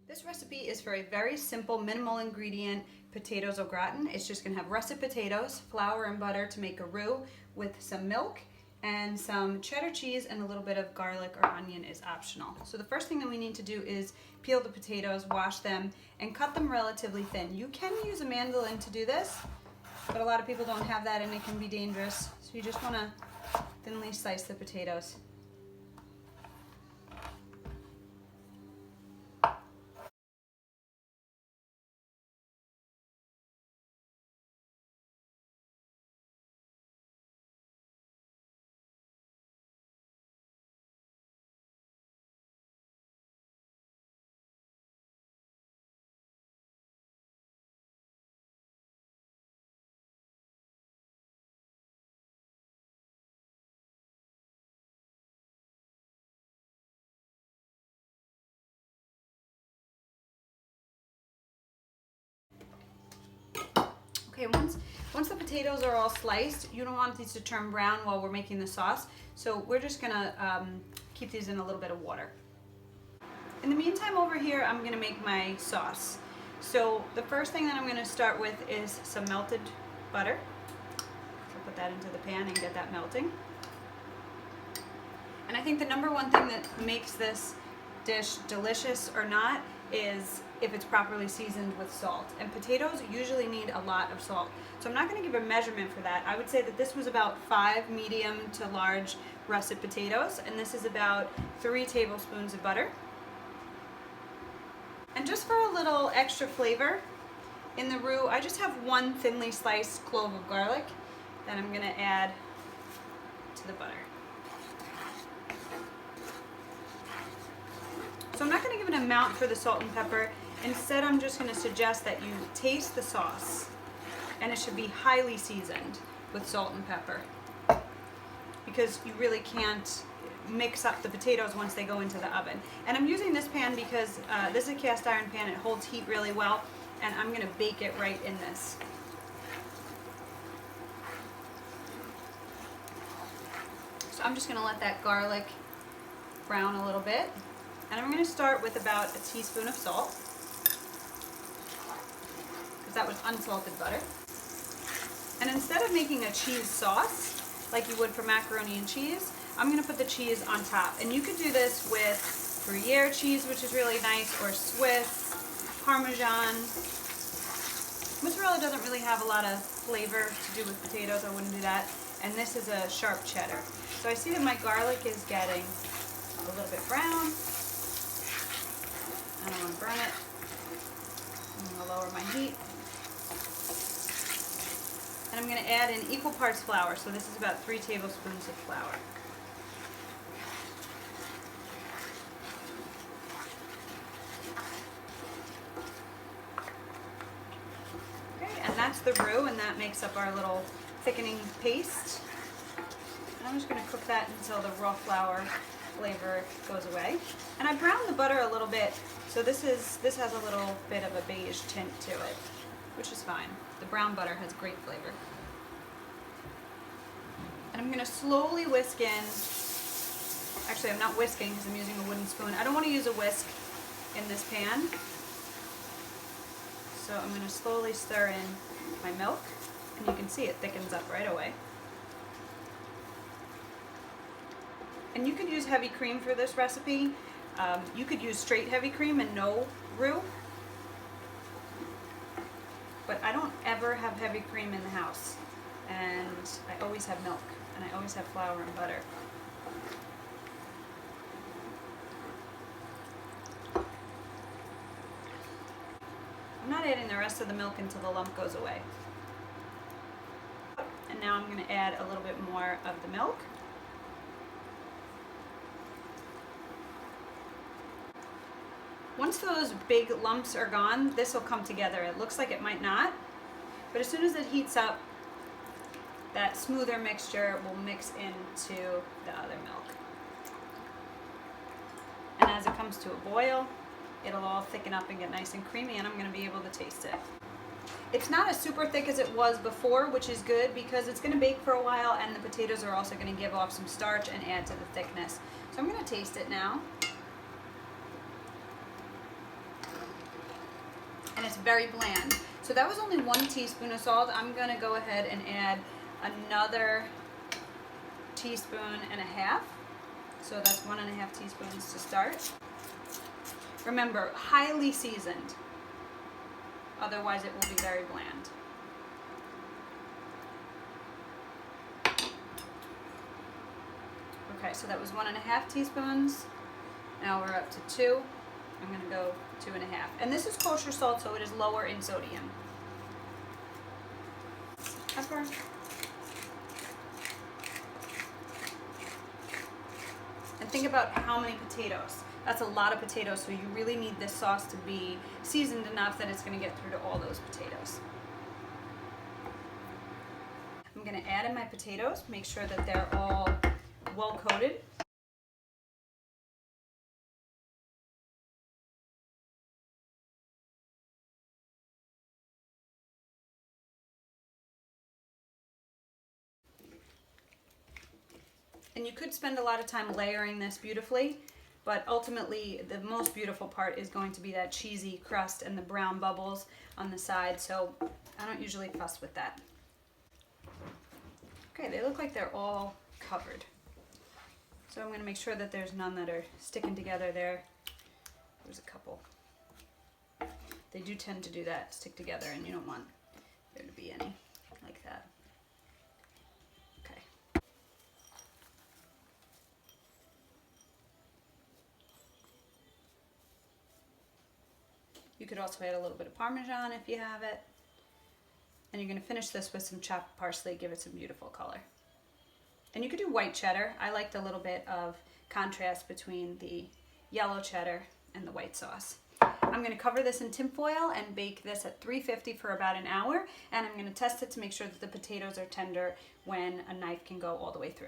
This recipe is for a very simple, minimal ingredient potatoes au gratin. It's just gonna have russet potatoes, flour and butter to make a roux with some milk and some cheddar cheese, and a little bit of garlic or onion is optional. So the first thing that we need to do is peel the potatoes, wash them, and cut them relatively thin. You can use a mandolin to do this, but a lot of people don't have that and it can be dangerous. So you just wanna thinly slice the potatoes. Okay, once the potatoes are all sliced, you don't want these to turn brown while we're making the sauce. So we're just gonna keep these in a little bit of water. In the meantime, over here, I'm gonna make my sauce. So the first thing that I'm gonna start with is some melted butter. So put that into the pan and get that melting. And I think the number one thing that makes this dish delicious or not is if it's properly seasoned with salt. And potatoes usually need a lot of salt. So I'm not going to give a measurement for that. I would say that this was about 5 medium to large russet potatoes, and this is about 3 tablespoons of butter. And just for a little extra flavor in the roux, I just have 1 thinly sliced clove of garlic that I'm going to add to the butter. So I'm not going to give an amount for the salt and pepper. Instead, I'm just going to suggest that you taste the sauce, and it should be highly seasoned with salt and pepper, because you really can't mix up the potatoes once they go into the oven. And I'm using this pan because this is a cast iron pan. It holds heat really well, and I'm going to bake it right in this. So I'm just going to let that garlic brown a little bit. And I'm going to start with about a teaspoon of salt, because that was unsalted butter. And instead of making a cheese sauce like you would for macaroni and cheese, I'm going to put the cheese on top. And you could do this with Gruyere cheese, which is really nice, or Swiss, Parmesan. Mozzarella doesn't really have a lot of flavor to do with potatoes. I wouldn't do that. And this is a sharp cheddar. So I see that my garlic is getting a little bit brown. I don't want to burn it. I'm going to lower my heat. And I'm going to add in equal parts flour. So this is about 3 tablespoons of flour. Okay, and that's the roux, and that makes up our little thickening paste. And I'm just going to cook that until the raw flour flavor goes away. And I browned the butter a little bit, so this has a little bit of a beige tint to it, which is fine. The brown butter has great flavor. And I'm going to slowly whisk in. Actually, I'm not whisking because I'm using a wooden spoon. I don't want to use a whisk in this pan. So I'm going to slowly stir in my milk, and you can see it thickens up right away. And you could use heavy cream for this recipe. You could use straight heavy cream and no roux. But I don't ever have heavy cream in the house. And I always have milk. And I always have flour and butter. I'm not adding the rest of the milk until the lump goes away. And now I'm going to add a little bit more of the milk. Once those big lumps are gone, this will come together. It looks like it might not, but as soon as it heats up, that smoother mixture will mix into the other milk. And as it comes to a boil, it'll all thicken up and get nice and creamy, and I'm going to be able to taste it. It's not as super thick as it was before, which is good because it's going to bake for a while, and the potatoes are also going to give off some starch and add to the thickness. So I'm going to taste it now. and it's very bland. So that was only 1 teaspoon of salt. I'm gonna go ahead and add another teaspoon and a half. So that's 1.5 teaspoons to start. Remember, highly seasoned. Otherwise it will be very bland. Okay, so that was 1.5 teaspoons. Now we're up to 2. I'm gonna go 2.5. And this is kosher salt, so it is lower in sodium. Pepper. And think about how many potatoes. That's a lot of potatoes, so you really need this sauce to be seasoned enough that it's gonna get through to all those potatoes. I'm gonna add in my potatoes, make sure that they're all well coated. And you could spend a lot of time layering this beautifully, but ultimately the most beautiful part is going to be that cheesy crust and the brown bubbles on the side, so I don't usually fuss with that. Okay, they look like they're all covered. So I'm going to make sure that there's none that are sticking together there. There's a couple. They do tend to do that, stick together, and you don't want there to be any like that. Okay. You could also add a little bit of Parmesan if you have it. And you're going to finish this with some chopped parsley, give it some beautiful color. And you could do white cheddar. I liked a little bit of contrast between the yellow cheddar and the white sauce. I'm going to cover this in tin foil and bake this at 350 for about an hour. And I'm going to test it to make sure that the potatoes are tender when a knife can go all the way through.